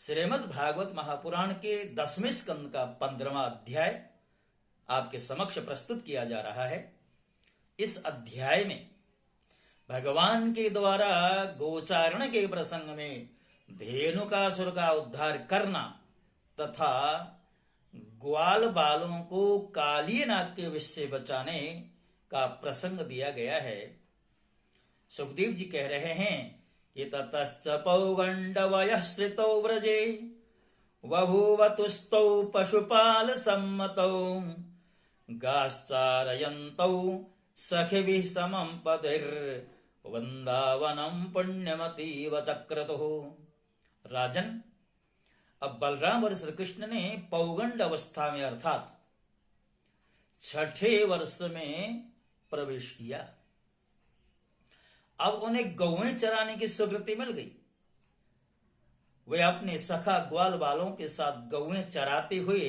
श्रीमद् भागवत महापुराण के 10वें स्कंद का 15वां अध्याय आपके समक्ष प्रस्तुत किया जा रहा है। इस अध्याय में भगवान के द्वारा गोचारण के प्रसंग में धेनुकासुर का उद्धार करना तथा ग्वाल बालों को काली नाग के विष से बचाने का प्रसंग दिया गया है। सुखदेव जी कह रहे हैं कि ततश्च पौगंडवयः श्रितौ व्रजे बभूवतुस्तौ पशुपाल सम्मतौ गाश्चारयन्तौ सखिभिः समं पतिर्वृन्दावनं पुण्यमतीव चक्रतुः। राजन, अब बलराम और श्री कृष्ण ने पौगंड अवस्था में अर्थात छठे वर्ष में प्रवेश किया। अब उन्हें गौएं चराने की स्वीकृति मिल गई। वे अपने सखा ग्वाल बालों के साथ गौएं चराते हुए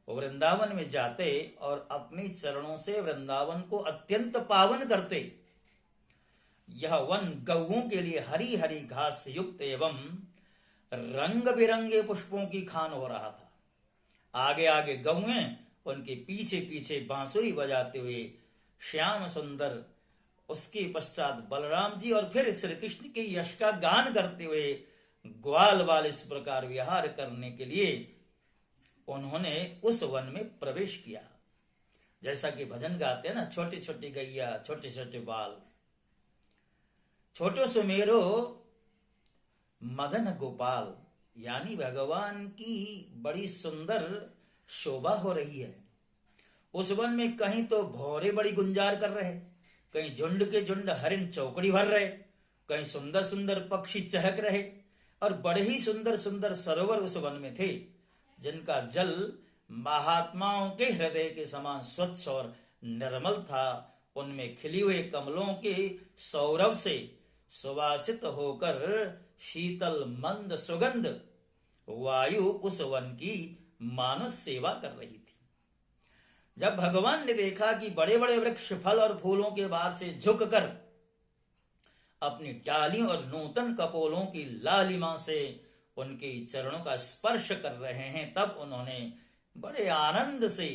वृंदावन में जाते और अपने चरणों से वृंदावन को अत्यंत पावन करते। यह वन गौओं के लिए हरी हरी घास से युक्त एवं रंग बिरंगे पुष्पों की खान हो रहा था। आगे आगे गौएं, उनके पीछे पीछे बांसुरी बजाते हुए श्याम सुंदर, उसके पश्चात बलराम जी और फिर श्री कृष्ण के यश का गान करते हुए ग्वाल बाल इस प्रकार विहार करने के लिए उन्होंने उस वन में प्रवेश किया। जैसा कि भजन गाते हैं ना, छोटी छोटी गैया छोटे छोटे बाल, छोटो सुमेरो मदन गोपाल, यानी भगवान की बड़ी सुंदर शोभा हो रही है। उस वन में कहीं तो भौरे बड़ी गुंजार कर रहे, कहीं झुंड के झुंड हरिण चौकड़ी भर रहे, कहीं सुंदर सुंदर पक्षी चहक रहे और बड़े ही सुंदर सुंदर सरोवर उस वन में थे, जिनका जल महात्माओं के हृदय के समान स्वच्छ और निर्मल था। उनमें खिली हुए कमलों के सौरभ से सुवासित होकर शीतल मंद सुगंध वायु उस वन की मानव सेवा कर रही थी। जब भगवान ने देखा कि बड़े बड़े वृक्ष फल और फूलों के बाहर से झुककर अपनी डालियों और नूतन कपोलों की लालिमा से उनके चरणों का स्पर्श कर रहे हैं, तब उन्होंने बड़े आनंद से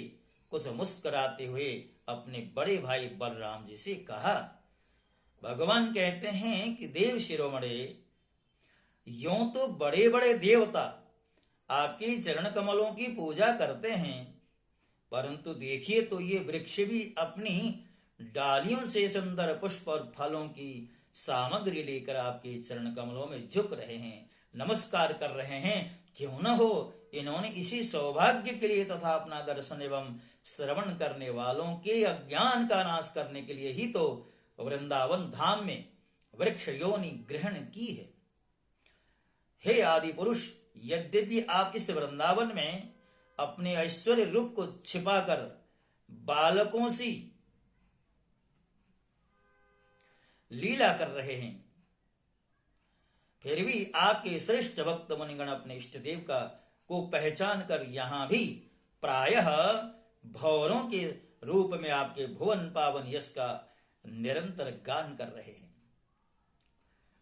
कुछ मुस्कुराते हुए अपने बड़े भाई बलराम जी से कहा। भगवान कहते हैं कि देव शिरोमणे, यों तो बड़े बड़े देवता आपके चरण कमलों की पूजा करते हैं, परंतु देखिए तो ये वृक्ष भी अपनी डालियों से सुंदर पुष्प और फलों की सामग्री लेकर आपके चरण कमलों में झुक रहे हैं, नमस्कार कर रहे हैं। क्यों न हो, इन्होंने इसी सौभाग्य के लिए तथा अपना दर्शन एवं श्रवण करने वालों के अज्ञान का नाश करने के लिए ही तो वृंदावन धाम में वृक्ष योनि ग्रहण की है। हे आदि पुरुष, यद्यपि आप इस वृंदावन में अपने ऐश्वर्य रूप को छिपाकर बालकों सी लीला कर रहे हैं, फिर भी आपके श्रेष्ठ भक्त मुनिगण अपने इष्ट देव को पहचान कर यहां भी प्रायः भौरों के रूप में आपके भुवन पावन यश का निरंतर गान कर रहे हैं।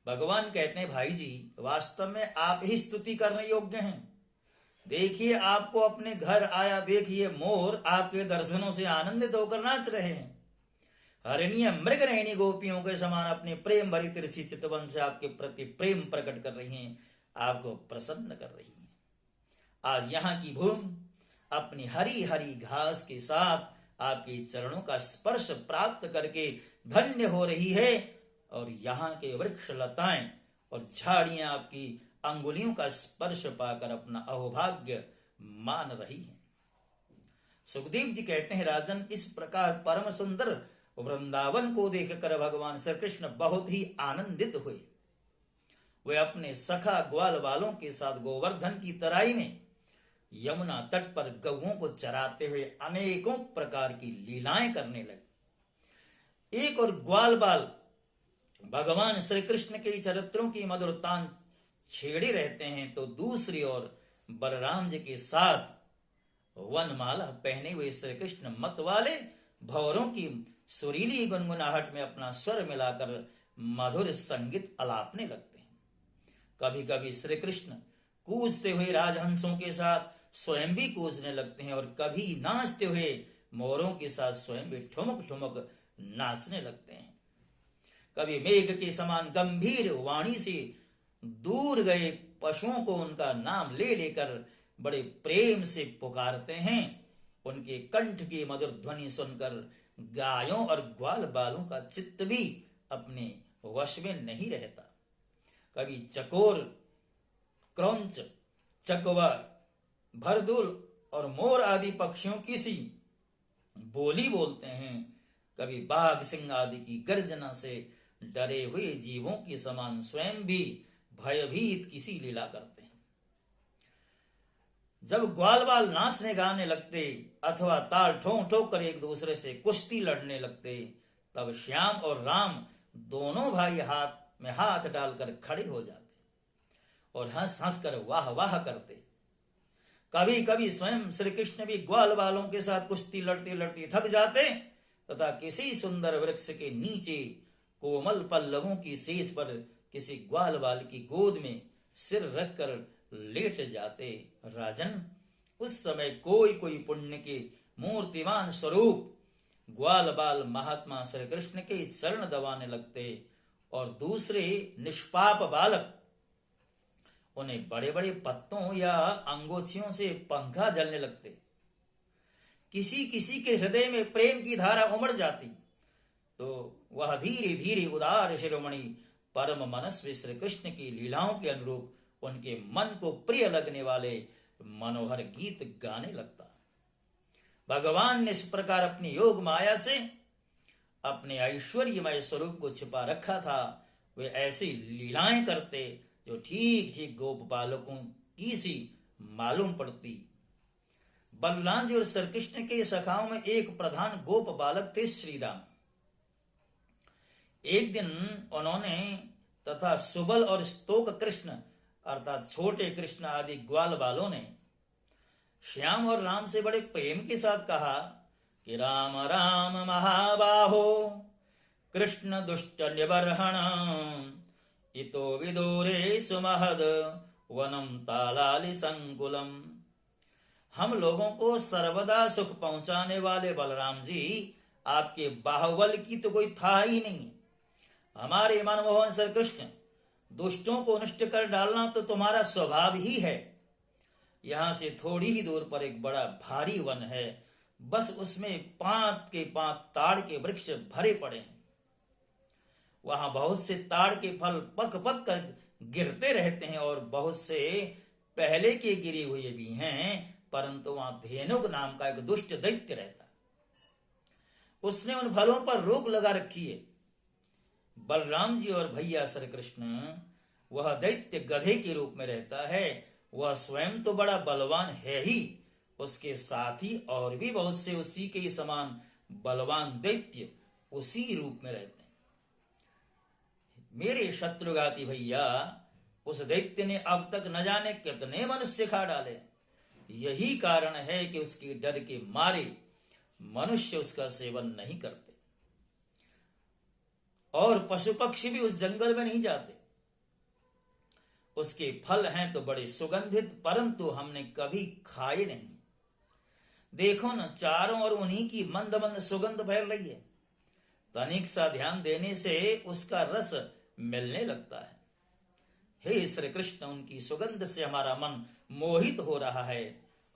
भगवान कहते हैं, भाई जी, वास्तव में आप ही स्तुति करने योग्य हैं। देखिए, आपको अपने घर आया देखिए मोर आपके दर्शनों से आनंदित होकर नाच रहे हैं। हरिणीय मृग नयनी गोपियों के समान अपने प्रेम भरी तिरछी चितवन से आपके प्रति प्रेम प्रकट कर रही हैं, आपको प्रसन्न कर रही हैं। आज यहाँ की भूमि अपनी हरी हरी घास के साथ आपके चरणों का स्पर्श प्राप्त करके धन्य हो रही है और यहाँ के वृक्ष लताएं और झाड़ियां आपकी अंगुलियों का स्पर्श पाकर अपना अहोभाग्य मान रही हैं। सुखदेव जी कहते हैं, राजन, इस प्रकार परम सुंदर वृंदावन को देखकर भगवान श्री कृष्ण बहुत ही आनंदित हुए। वे अपने सखा ग्वाल बालों के साथ गोवर्धन की तराई में यमुना तट पर गौओं को चराते हुए अनेकों प्रकार की लीलाएं करने लगे। एक और ग्वाल बाल भगवान श्री कृष्ण के चरित्रों की मधुर तान छेड़े रहते हैं, तो दूसरी ओर बलराम जी के साथ वनमाला पहने हुए श्री कृष्ण मत वाले भौरों की सुरीली गुनगुनाहट में अपना स्वर मिलाकर मधुर संगीत अलापने लगते हैं। कभी कभी श्री कृष्ण कूदते हुए राजहंसों के साथ स्वयं भी कूदने लगते हैं और कभी नाचते हुए मोरों के साथ स्वयं भी ठुमक ठुमक नाचने लगते हैं। कभी मेघ के समान गंभीर वाणी से दूर गए पशुओं को उनका नाम ले लेकर बड़े प्रेम से पुकारते हैं। उनके कंठ की मधुर ध्वनि सुनकर गायों और ग्वाल बालों का चित्त भी अपने वश में नहीं रहता। कभी चकोर, क्रौंच, चकवा, भरदुल और मोर आदि पक्षियों की सी बोली बोलते हैं। कभी बाघ, सिंह आदि की गर्जना से डरे हुए जीवों के समान स्वयं भी भयभीत किसी लीला करते हैं। जब ग्वाल बाल नाचने गाने लगते अथवा ताल ठोक ठोक कर एक दूसरे से कुश्ती लड़ने लगते, तब श्याम और राम दोनों भाई हाथ में हाथ डालकर खड़े हो जाते और हंस हंस कर वाह वाह करते। कभी कभी स्वयं श्री कृष्ण भी ग्वाल बालों के साथ कुश्ती लड़ते लड़ते थक जाते तथा किसी सुंदर वृक्ष के नीचे कोमल पल्लवों की सेज पर किसी ग्वाल बाल की गोद में सिर रखकर लेट जाते। राजन, उस समय कोई कोई पुण्य के मूर्तिमान स्वरूप ग्वाल बाल महात्मा श्री कृष्ण के चरण दबाने लगते और दूसरे निष्पाप बालक उन्हें बड़े बड़े पत्तों या अंगोछियों से पंखा जलने लगते। किसी किसी के हृदय में प्रेम की धारा उमड़ जाती तो वह धीरे धीरे उदार शिरोमणि परम मनस्वी श्री कृष्ण की लीलाओं के अनुरूप उनके मन को प्रिय लगने वाले मनोहर गीत गाने लगता। भगवान ने इस प्रकार अपनी योग माया से अपने ऐश्वर्यमय स्वरूप को छिपा रखा था। वे ऐसी लीलाएं करते जो ठीक ठीक गोप बालकों की सी मालूम पड़ती। बलराम जी और श्री कृष्ण के सखाओं में एक प्रधान गोप बालक थे श्रीराम। एक दिन उन्होंने तथा सुबल और स्तोक कृष्ण अर्थात छोटे कृष्ण आदि ग्वाल बालों ने श्याम और राम से बड़े प्रेम के साथ कहा कि राम राम महाबाहो कृष्ण दुष्ट निबर्हण इतो विदूरे सुमहद वनम तालालि संकुलम। हम लोगों को सर्वदा सुख पहुंचाने वाले बलराम जी, आपके बाहुबल की तो कोई था ही नहीं। हमारे मनमोहन श्री कृष्ण, दुष्टों को नष्ट कर डालना तो तुम्हारा स्वभाव ही है। यहां से थोड़ी ही दूर पर एक बड़ा भारी वन है, बस उसमें 5 के 5 ताड़ के वृक्ष भरे पड़े हैं। वहां बहुत से ताड़ के फल पक पक कर गिरते रहते हैं और बहुत से पहले के गिरे हुए भी हैं, परंतु वहां धेनुक नाम का एक दुष्ट दैत्य रहता। उसने उन फलों पर रोक लगा रखी है। बलराम जी और भैया श्री कृष्ण, वह दैत्य गधे के रूप में रहता है। वह स्वयं तो बड़ा बलवान है ही, उसके साथ ही और भी बहुत से उसी के समान बलवान दैत्य उसी रूप में रहते हैं। मेरे शत्रुघाती भैया, उस दैत्य ने अब तक न जाने कितने मनुष्य खा डाले। यही कारण है कि उसके डर के मारे मनुष्य उसका सेवन नहीं करते और पशु पक्षी भी उस जंगल में नहीं जाते। उसके फल हैं तो बड़े सुगंधित, परंतु हमने कभी खाए नहीं। देखो न, चारों ओर उन्हीं की मंद मंद सुगंध फैल रही है। तनिक सा ध्यान देने से उसका रस मिलने लगता है। हे श्री कृष्ण, उनकी सुगंध से हमारा मन मोहित हो रहा है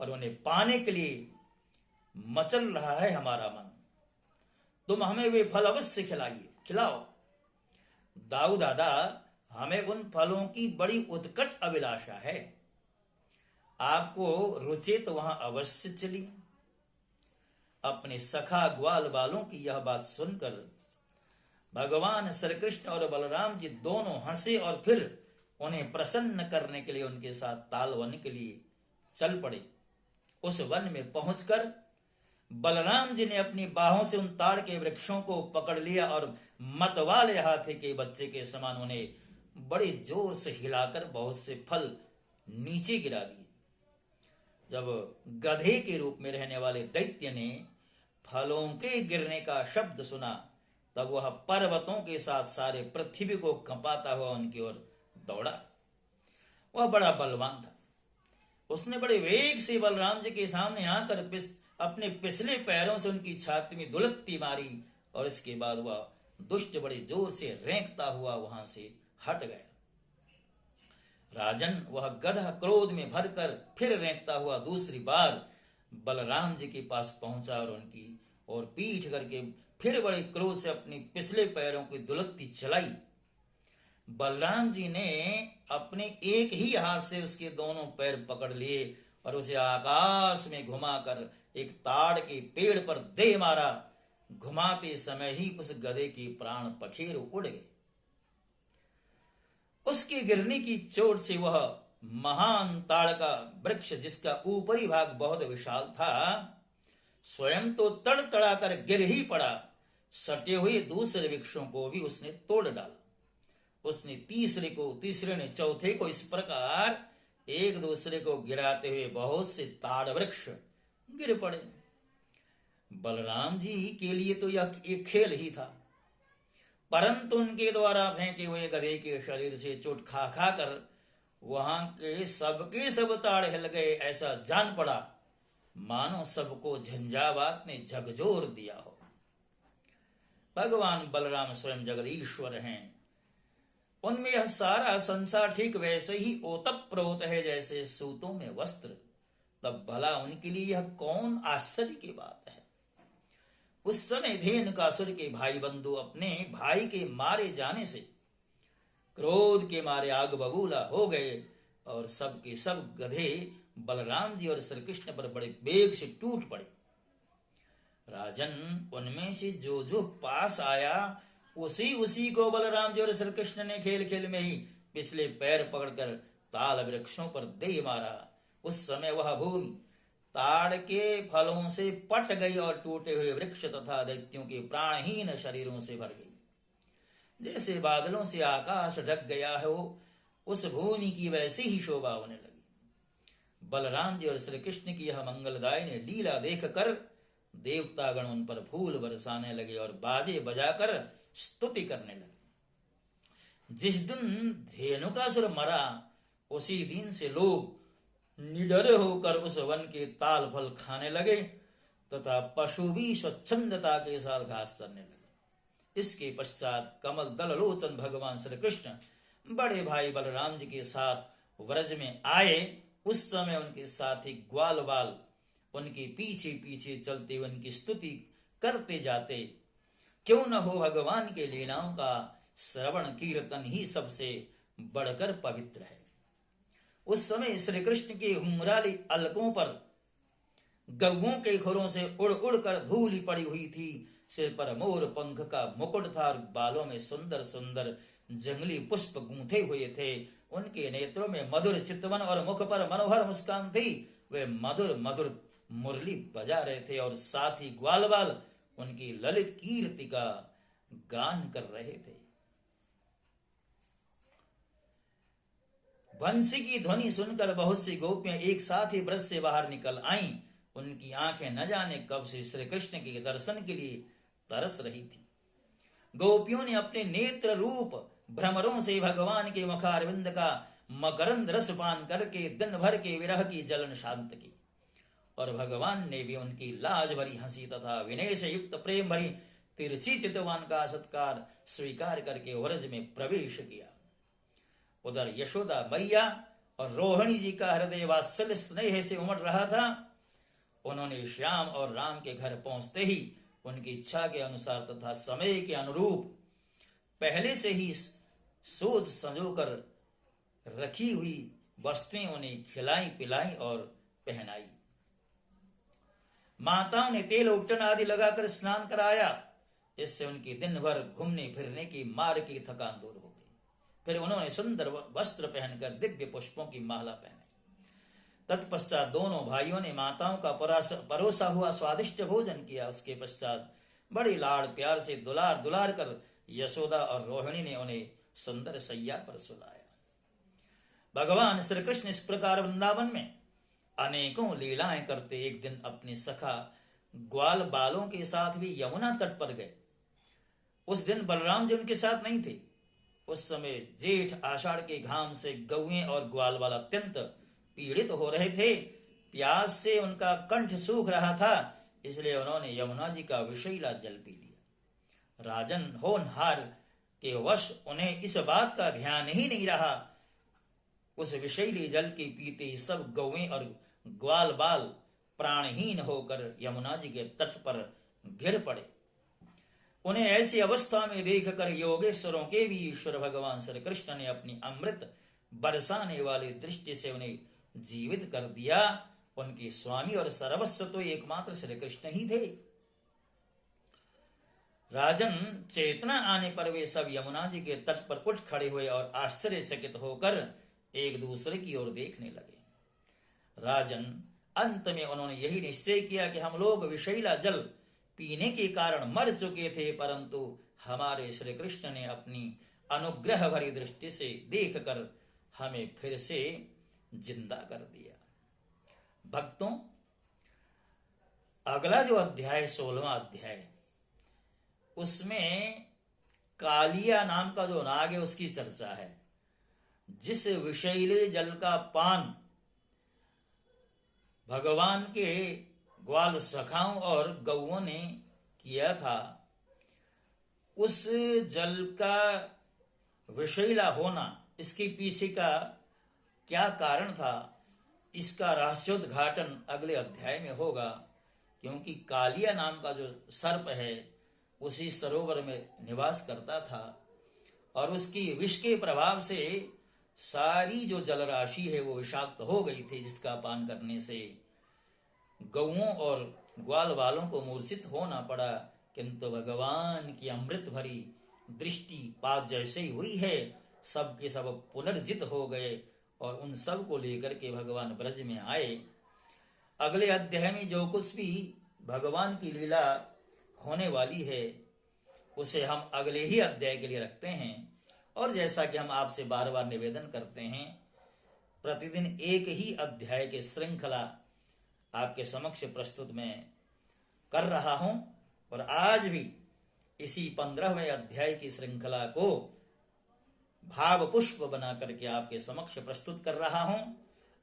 और उन्हें पाने के लिए मचल रहा है हमारा मन। तुम हमें वे फल अवश्य खिलाओ। दाऊ दादा, हमें उन फलों की बड़ी उत्कट अभिलाषा है। आपको रुचे तो वहां अवश्य चलिए। अपने सखा ग्वाल बालों की यह बात सुनकर भगवान श्री कृष्ण और बलराम जी दोनों हंसे और फिर उन्हें प्रसन्न करने के लिए उनके साथ ताल वन के लिए चल पड़े। उस वन में पहुंचकर बलराम जी ने अपनी बाहों से उन ताड़ के वृक्षों को पकड़ लिया और मतवाले हाथी के बच्चे के समान उन्हें बड़े जोर से हिलाकर बहुत से फल नीचे गिरा दिए। जब गधे के रूप में रहने वाले दैत्य ने फलों के गिरने का शब्द सुना, तब वह पर्वतों के साथ सारे पृथ्वी को कंपाता हुआ उनकी ओर दौड़ा। वह बड़ा बलवान था। उसने बड़े वेग से बलराम जी के सामने आकर अपने पिछले पैरों से उनकी छाती में दुलत्ती मारी और इसके बाद वह दुष्ट बड़े जोर से रेंकता हुआ वहां से हट गया। राजन, वह गधा क्रोध में भरकर फिर रेंकता हुआ दूसरी बार बलराम जी के पास पहुंचा और उनकी और पीठ करके फिर बड़े क्रोध से अपने पिछले पैरों की दुलत्ती चलाई। बलराम जी ने अपने एक ही हाथ से उसके दोनों पैर पकड़ लिए और उसे आकाश में घुमाकर एक ताड़ के पेड़ पर दे मारा। घुमाते समय ही उस गधे के प्राण पखेरु उड़ गए। उसके गिरने की चोट से वह महान ताड़ का वृक्ष, जिसका ऊपरी भाग बहुत विशाल था, स्वयं तो तड़तड़ा कर गिर ही पड़ा, सटे हुए दूसरे वृक्षों को भी उसने तोड़ डाला। उसने तीसरे ने चौथे को, इस प्रकार एक दूसरे को गिराते हुए बहुत से ताड़ वृक्ष गिर पड़े। बलराम जी के लिए तो यह एक खेल ही था, परंतु उनके द्वारा फेंके हुए गधे के शरीर से चोट खा खा कर वहां के सब ताड़ हिल गए। ऐसा जान पड़ा मानो सबको झंझावात ने झकझोर दिया हो। भगवान बलराम स्वयं जगदीश्वर हैं। उनमें यह सारा संसार ठीक वैसे ही ओतप्रोत है जैसे सूतों में वस्त्र। तब भला उनके लिए यह कौन आश्चर्य की बात है। उस समय धेनुकासुर के भाई बंधु अपने भाई के मारे जाने से क्रोध के मारे आग बबूला हो गए और सब के सब गधे बलराम जी और श्री कृष्ण पर बड़े वेग से टूट पड़े। राजन, उनमें से जो जो पास आया उसी को बलराम जी और श्री कृष्ण ने खेल खेल में ही पिछले पैर पकड़कर ताल वृक्षों पर दे मारा। उस समय वह भूमि ताड़ के फलों से पट गई और टूटे हुए वृक्ष तथा दैत्यों के प्राणहीन शरीरों से भर गई। जैसे बादलों से आकाश ढक गया हो, उस भूमि की वैसी ही शोभा होने लगी। बलराम जी और श्री कृष्ण की यह मंगलदायिनी लीला देखकर देवतागण उन पर फूल बरसाने लगे और बाजे बजाकर स्तुति करने लगे। जिस दिन धेनुकासुर मरा, उसी दिन से लोग निडर होकर उस वन के ताल फल खाने लगे तथा पशु भी स्वच्छंदता के साथ घास चरने लगे। इसके पश्चात कमल दल लोचन भगवान श्री कृष्ण बड़े भाई बलराम जी के साथ व्रज में आए। उस समय उनके साथी ग्वाल बाल उनके पीछे पीछे चलते उनकी स्तुति करते जाते। क्यों न हो, भगवान के लीलाओं का श्रवण कीर्तन ही सबसे बढ़कर पवित्र है। उस समय श्री कृष्ण के हुमराली अलकों पर गौओं के खुरों से उड़ उड़ कर धूली पड़ी हुई थी। सिर पर मोर पंख का मुकुट था और बालों में सुंदर सुंदर जंगली पुष्प गूंथे हुए थे। उनके नेत्रों में मधुर चितवन और मुख पर मनोहर मुस्कान थी। वे मधुर मधुर मुरली बजा रहे थे और साथ ही ग्वाल बाल उनकी ललित कीर्ति का गान कर रहे थे। बंसी की ध्वनि सुनकर बहुत सी गोपियां एक साथ ही व्रत से बाहर निकल आईं। उनकी आंखें न जाने कब से श्री कृष्ण के दर्शन के लिए तरस रही थी। गोपियों ने अपने नेत्र रूप भ्रमरों से भगवान के मुखारविंद का मकरंद रस पान करके दिन भर के विरह की जलन शांत की और भगवान ने भी उनकी लाज भरी हंसी तथा विनय से युक्त प्रेम भरी तिरछी चितवान का सत्कार स्वीकार करके व्रज में प्रवेश किया। उधर यशोदा मैया और रोहिणी जी का हृदय वात्सल्य स्नेह से उमड़ रहा था। उन्होंने श्याम और राम के घर पहुंचते ही उनकी इच्छा के अनुसार तथा समय के अनुरूप पहले से ही सोच संजोकर रखी हुई वस्तुएं उन्हें खिलाई पिलाई और पहनाई। माताओं ने तेल उपटन आदि लगाकर स्नान कराया। इससे उनकी दिन भर घूमने फिरने की मार की थकान दूर हो गई। फिर उन्होंने सुंदर वस्त्र पहनकर दिव्य पुष्पों की माला पहनाई। तत्पश्चात दोनों भाइयों ने माताओं का परोसा हुआ स्वादिष्ट भोजन किया। उसके पश्चात बड़ी लाड़ प्यार से दुलार दुलार कर यशोदा और रोहिणी ने उन्हें सुंदर सैया पर सुलाया। भगवान श्री कृष्ण इस प्रकार वृंदावन में अनेकों लीलाएं करते एक दिन अपने सखा ग्वाल बालों के साथ भी यमुना तट पर गए। उस दिन बलराम जी उनके साथ नहीं थे। उस समय जेठ आषाढ़ के घाम से गौएं और ग्वाल बाल अत्यंत पीड़ित हो रहे थे, प्यास से उनका कंठ सूख रहा था, इसलिए उन्होंने यमुना जी का विषैला जल पी लिया। राजन होनहार के वश उन्हें इस बात का ध्यान ही नहीं रहा। उस विषैले जल के पीते ही सब गौएं और ग्वाल बाल प्राणहीन होकर यमुना जी के तट पर गिर पड़े। उन्हें ऐसी अवस्था में देखकर योगेश्वरों के भी ईश्वर भगवान श्री कृष्ण ने अपनी अमृत बरसाने वाली दृष्टि से उन्हें जीवित कर दिया। उनके स्वामी और सर्वस्व तो एकमात्र श्री कृष्ण ही थे। राजन, चेतना आने पर वे सब यमुना जी के तट पर उठ खड़े हुए और आश्चर्यचकित होकर एक दूसरे की ओर देखने लगे। राजन, अंत में उन्होंने यही निश्चय किया कि हम लोग विषैला जल पीने के कारण मर चुके थे, परंतु हमारे श्री कृष्ण ने अपनी अनुग्रह भरी दृष्टि से देखकर हमें फिर से जिंदा कर दिया। भक्तों, अगला जो अध्याय 16वां अध्याय, उसमें कालिया नाम का जो नाग है उसकी चर्चा है। जिस विषैले जल का पान भगवान के ग्वाल सखाओं और गौओं ने किया था, उस जल का विषैला होना, इसके पीछे का क्या कारण था, इसका रहस्योद्घाटन अगले अध्याय में होगा। क्योंकि कालिया नाम का जो सर्प है उसी सरोवर में निवास करता था और उसकी विष के प्रभाव से सारी जो जलराशि है वो विषाक्त हो गई थी, जिसका पान करने से गौओं और ग्वाल वालों को मूर्छित होना पड़ा। किंतु भगवान की अमृत भरी दृष्टि पात जैसे ही हुई है, सब के सब पुनर्जित हो गए और उन सब को लेकर के भगवान ब्रज में आए। अगले अध्याय में जो कुछ भी भगवान की लीला होने वाली है उसे हम अगले ही अध्याय के लिए रखते हैं। और जैसा कि हम आपसे बार बार निवेदन करते हैं, प्रतिदिन एक ही अध्याय के श्रृंखला आपके समक्ष प्रस्तुत मैं कर रहा हूं और आज भी इसी 15वें अध्याय की श्रृंखला को भाव पुष्प बना करके आपके समक्ष प्रस्तुत कर रहा हूं।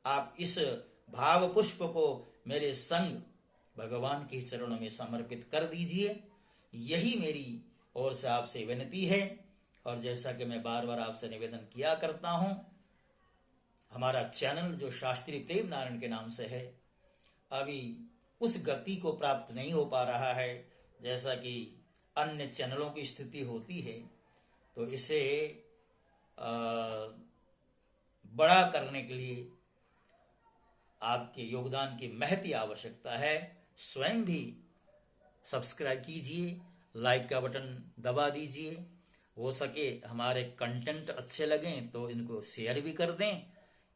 आप इस भाव पुष्प को मेरे संग भगवान के चरणों में समर्पित कर दीजिए, यही मेरी ओर से आपसे विनती है। और जैसा कि मैं बार बार आपसे निवेदन किया करता हूं, हमारा चैनल जो शास्त्री प्रेम नारायण के नाम से है, अभी उस गति को प्राप्त नहीं हो पा रहा है जैसा कि अन्य चैनलों की स्थिति होती है। तो इसे बड़ा करने के लिए आपके योगदान की महती आवश्यकता है। स्वयं भी सब्सक्राइब कीजिए, लाइक का बटन दबा दीजिए, हो सके हमारे कंटेंट अच्छे लगें तो इनको शेयर भी कर दें।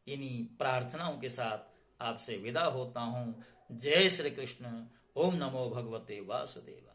इन्हीं प्रार्थनाओं के साथ आपसे विदा होता हूं। जय श्री कृष्ण। ओम नमो भगवते वासुदेवा।